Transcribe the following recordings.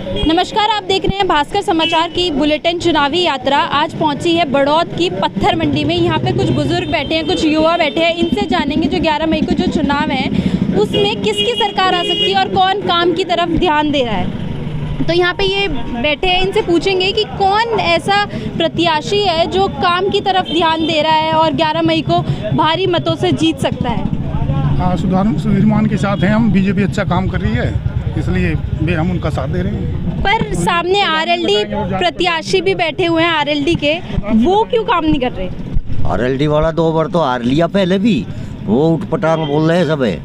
नमस्कार, आप देख रहे हैं भास्कर समाचार की बुलेटिन। चुनावी यात्रा आज पहुंची है बड़ौद की पत्थर मंडी में। यहाँ पे कुछ बुजुर्ग बैठे हैं, कुछ युवा बैठे हैं। इनसे जानेंगे जो 11 मई को जो चुनाव है उसमें किसकी सरकार आ सकती है और कौन काम की तरफ ध्यान दे रहा है। तो यहाँ पे ये बैठे हैं, इनसे पूछेंगे कि कौन ऐसा प्रत्याशी है जो काम की तरफ ध्यान दे रहा है और 11 मई को भारी मतों से जीत सकता है। हाँ, सुधीर मान के साथ हैं हम। बीजेपी अच्छा काम कर रही है, इसलिए हम उनका साथ दे रहे हैं। पर सामने आरएलडी प्रत्याशी भी बैठे हुए हैं, आरएलडी के, वो क्यों काम नहीं कर रहे? आरएलडी वाला 2 बार तो हार लिया पहले भी, वो उठपटांग बोल रहे हैं सब है।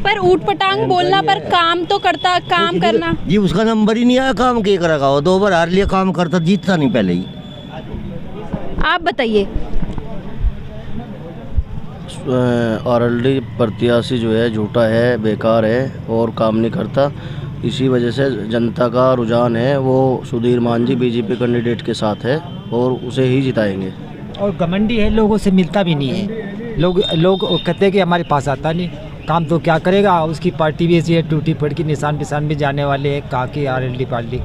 पर ऊटपटांग बोलना पर काम तो करता, काम करना जी उसका नंबर ही नहीं आया। काम क्या करेगा वो? 2 बार हार लिया, काम करता जीतता नहीं पहले ही। आप बताइए। आरएलडी प्रत्याशी जो है झूठा है, बेकार है और काम नहीं करता। इसी वजह से जनता का रुझान है वो सुधीर मान जी बीजेपी कैंडिडेट के साथ है और उसे ही जिताएंगे। और घमंडी है, लोगों से मिलता भी नहीं है। लोग कहते हैं कि हमारे पास आता नहीं, काम तो क्या करेगा। उसकी पार्टी भी ऐसी है, टूटी फटकी, निशान पिसान भी जाने वाले हैं। कहा कि आरएलडी पार्टी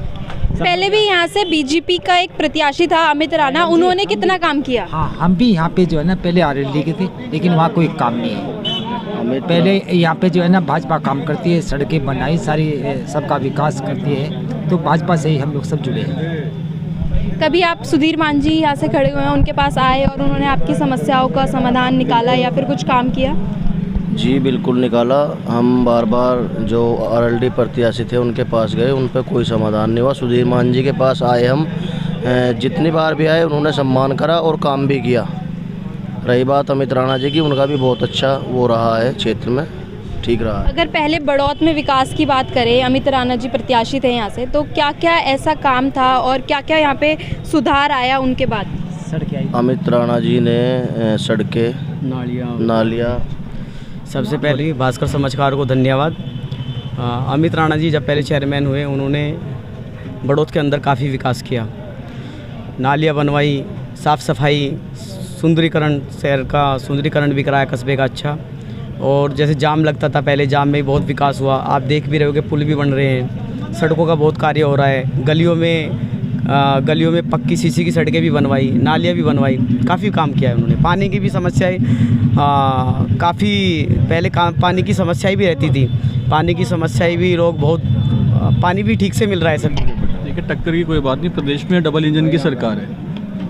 पहले भी यहाँ से बीजेपी का एक प्रत्याशी था अमित राणा, उन्होंने कितना काम किया? हाँ, हम भी यहाँ पे जो है ना पहले आरएलडी के थे, लेकिन वहाँ कोई काम नहीं है। पहले यहाँ पे जो है ना भाजपा काम करती है, सड़कें बनाई, सारी सबका विकास करती है, तो भाजपा से ही हम लोग सब जुड़े हैं। कभी आप सुधीर मान जी यहाँ से खड़े हुए हैं, उनके पास आए और उन्होंने आपकी समस्याओं का समाधान निकाला या फिर कुछ काम किया? जी बिल्कुल निकाला। हम बार बार जो आरएलडी प्रत्याशी थे उनके पास गए, उन पर कोई समाधान नहीं हुआ। सुधीर मान जी के पास आए हम, जितनी बार भी आए उन्होंने सम्मान करा और काम भी किया। रही बात अमित राणा जी की, उनका भी बहुत अच्छा वो रहा है, क्षेत्र में ठीक रहा है। अगर पहले बड़ौद में विकास की बात करें, अमित राणा जी प्रत्याशी थे यहाँ से, तो क्या क्या ऐसा काम था और क्या क्या यहाँ पे सुधार आया उनके बाद? सड़कें, अमित राणा जी ने सड़कें, नालियाँ। सबसे पहले भास्कर समाचार को धन्यवाद। अमित राणा जी जब पहले चेयरमैन हुए, उन्होंने बड़ौद के अंदर काफ़ी विकास किया। नालियाँ बनवाई, साफ़ सफाई, सुंदरीकरण, शहर का सुंदरीकरण भी कराया, कस्बे का अच्छा। और जैसे जाम लगता था पहले, जाम में बहुत विकास हुआ। आप देख भी रहे हो कि पुल भी बन रहे हैं, सड़कों का बहुत कार्य हो रहा है। गलियों में पक्की सीसी की सड़कें भी बनवाई, नालियाँ भी बनवाई, काफ़ी काम किया है उन्होंने। पानी की भी समस्याएं काफ़ी पहले पानी की समस्याएं भी रहती थी, पानी की समस्याएं भी लोग बहुत, पानी भी ठीक से मिल रहा है सब। देखिए, टक्कर की कोई बात नहीं। प्रदेश में डबल इंजन की सरकार है,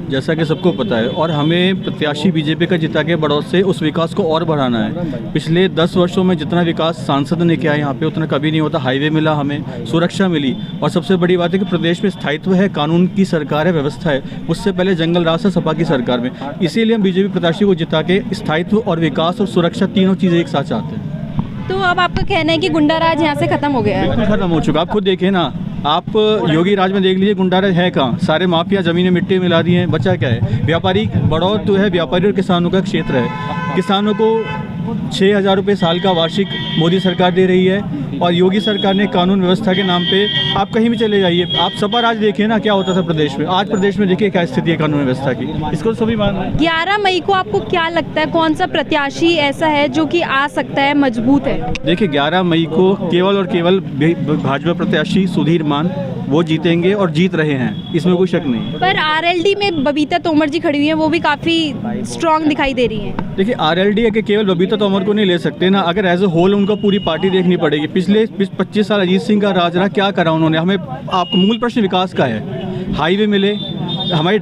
जैसा कि सबको पता है, और हमें प्रत्याशी बीजेपी का जिता के बड़ौद से उस विकास को और बढ़ाना है। पिछले 10 वर्षों में जितना विकास सांसद ने किया है यहाँ पे, उतना कभी नहीं होता। हाईवे मिला, हमें सुरक्षा मिली, और सबसे बड़ी बात है कि प्रदेश में स्थायित्व है, कानून की सरकार है, व्यवस्था है। उससे पहले जंगल राज था सपा की सरकार में। इसीलिए हम बीजेपी प्रत्याशी को जिता के स्थायित्व और विकास और सुरक्षा तीनों चीज़ें एक साथ चाहते हैं। तो अब आपका कहना है कि गुंडा राज यहाँ से खत्म हो गया है? बिल्कुल खत्म हो चुका। आप खुद देखें ना, आप योगी राज में देख लीजिए, गुंडाराज है कहाँ? सारे माफिया ज़मीनें मिट्टी में मिला दी हैं, बचा क्या है? व्यापारी, बड़ौद तो है व्यापारी और किसानों का क्षेत्र है। किसानों को 6,000 रुपये साल का वार्षिक मोदी सरकार दे रही है, और योगी सरकार ने कानून व्यवस्था के नाम पे, आप कहीं भी चले जाइए, आप सपा राज देखिए ना क्या होता था प्रदेश में। आज प्रदेश में देखिए क्या स्थिति है कानून व्यवस्था की, इसको सभी मान रहे हैं। 11 मई को आपको क्या लगता है, कौन सा प्रत्याशी ऐसा है जो कि आ सकता है, मजबूत है? देखिए, 11 मई को केवल और केवल भाजपा प्रत्याशी सुधीर मान वो जीतेंगे और जीत रहे हैं, इसमें कोई शक नहीं। पर आरएलडी में बबीता तोमर जी खड़ी हुई हैं, वो भी काफ़ी स्ट्रांग दिखाई दे रही हैं। देखिए, आरएलडी है कि केवल बबीता तोमर को नहीं ले सकते ना, अगर एज ए होल उनको पूरी पार्टी देखनी पड़ेगी। पिछले 25 साल अजीत सिंह का राज रहा, क्या करा उन्होंने? हमें, आपको मूल प्रश्न विकास का है। हाईवे मिले, हमारी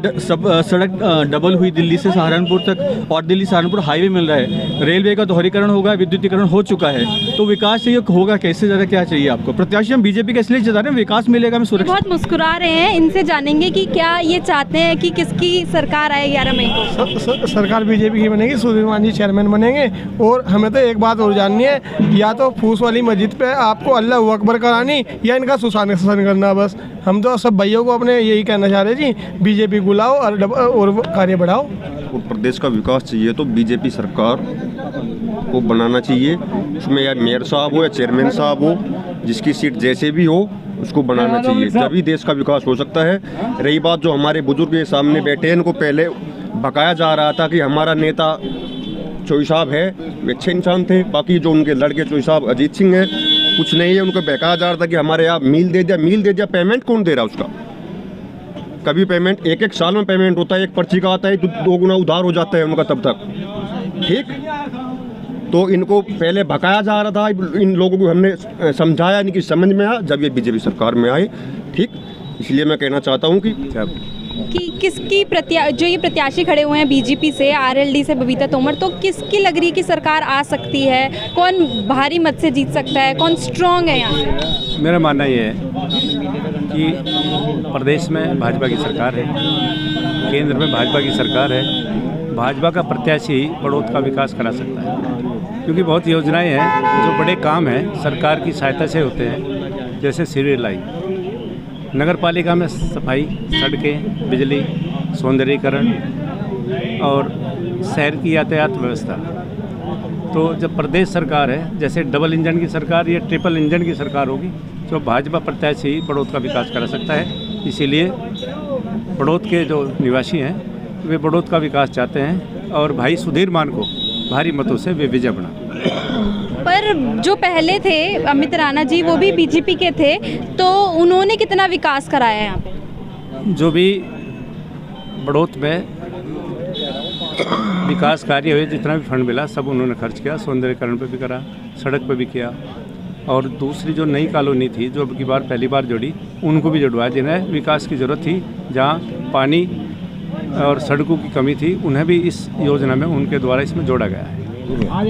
सड़क डबल हुई दिल्ली से सहारनपुर तक, और दिल्ली सहारनपुर हाईवे मिल रहा है। रेलवे का दोहरीकरण होगा, विद्युतीकरण हो चुका है। तो विकास चाहिए, होगा कैसे? ज़्यादा क्या चाहिए आपको? प्रत्याशी हम बीजेपी का इसलिए जिता रहे हैं, विकास मिलेगा, हमें सुरक्षा। बहुत मुस्कुरा रहे हैं, इनसे जानेंगे कि क्या ये चाहते हैं कि किसकी सरकार आए 11 मई को? सरकार बीजेपी की बनेगी, सुधीर मान जी चेयरमैन बनेंगे। और हमें तो एक बात और जाननी है, या तो फूस वाली मस्जिद पे आपको अल्लाह अकबर करानी, या इनका सुशासन करना। बस हम तो सब भाइयों को अपने यही कहना चाह रहे जी, बीजेपी बुलाओ और कार्य बढ़ाओ। प्रदेश का विकास चाहिए तो बीजेपी सरकार को बनाना चाहिए। उसमें या मेयर साहब हो या चेयरमैन साहब हो, जिसकी सीट जैसे भी हो उसको बनाना चाहिए, तभी देश का विकास हो सकता है। रही बात जो हमारे बुजुर्ग के सामने बैठे हैं, इनको पहले भकाया जा रहा था कि हमारा नेता चोई साहब है, वे अच्छे इंसान थे। बाकी जो उनके लड़के चोई साहब अजीत सिंह हैं, कुछ नहीं है। उनको बहकाया जा रहा था कि हमारे यहाँ मील दे दिया, पेमेंट कौन दे रहा है उसका? कभी पेमेंट एक साल में पेमेंट होता है, एक पर्ची का आता है तो 2 गुना उधार हो जाता है उनका तब तक, ठीक। तो इनको पहले भकाया जा रहा था, इन लोगों को हमने समझाया, इनकी समझ में आया जब ये बीजेपी सरकार में आए, ठीक। इसलिए मैं कहना चाहता हूँ कि किसकी जो ये प्रत्याशी खड़े हुए हैं बीजेपी से, आरएलडी से बबीता तोमर, तो किसकी लग रही है कि सरकार आ सकती है? कौन भारी मत से जीत सकता है? कौन स्ट्रांग है यहाँ से? मेरा मानना ये है कि प्रदेश में भाजपा की सरकार है, केंद्र में भाजपा की सरकार है। भाजपा का प्रत्याशी बड़ौद का विकास करा सकता है, क्योंकि बहुत योजनाएं हैं, जो बड़े काम हैं सरकार की सहायता से होते हैं, जैसे सीवरेज लाइन, नगर पालिका में सफाई, सड़कें, बिजली, सौंदर्यीकरण और शहर की यातायात व्यवस्था। तो जब प्रदेश सरकार है, जैसे डबल इंजन की सरकार या ट्रिपल इंजन की सरकार होगी, तो भाजपा प्रत्याशी बड़ौद का विकास करा सकता है। इसीलिए बड़ौद के जो निवासी हैं वे बड़ौद का विकास चाहते हैं और भाई सुधीर मान को भारी मतों से वे विजय बना। पर जो पहले थे अमित राणा जी, वो भी बीजेपी के थे, तो उन्होंने कितना विकास कराया यहाँ पे? जो भी बड़ौद में विकास कार्य हुए, जितना भी फंड मिला सब उन्होंने खर्च किया, सौंदर्यीकरण पे भी करा, सड़क पे भी किया। और दूसरी जो नई कॉलोनी थी जो अब की बार पहली बार जुड़ी, उनको भी जुड़वाया। जिन्हें विकास की ज़रूरत थी, जहाँ पानी और सड़कों की कमी थी, उन्हें भी इस योजना में उनके द्वारा इसमें जोड़ा गया है।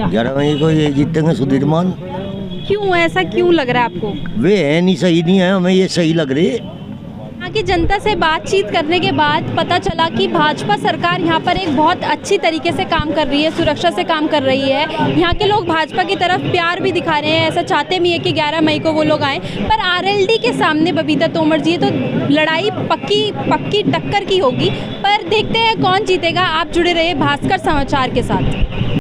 11 मई को ये जीतेंगे सुधीर मान। क्यों, ऐसा क्यों लग रहा है आपको? वे है नहीं, सही नहीं है, हमें ये सही लग रही है। यहाँ की जनता से बातचीत करने के बाद पता चला कि भाजपा सरकार यहाँ पर एक बहुत अच्छी तरीके से काम कर रही है, सुरक्षा से काम कर रही है। यहाँ के लोग भाजपा की तरफ प्यार भी दिखा रहे हैं, ऐसा चाहते भी है कि 11 मई को वो लोग आएँ। पर आरएलडी के सामने बबीता तोमर जी, तो लड़ाई पक्की टक्कर की होगी। पर देखते हैं कौन जीतेगा। आप जुड़े रहे भास्कर समाचार के साथ।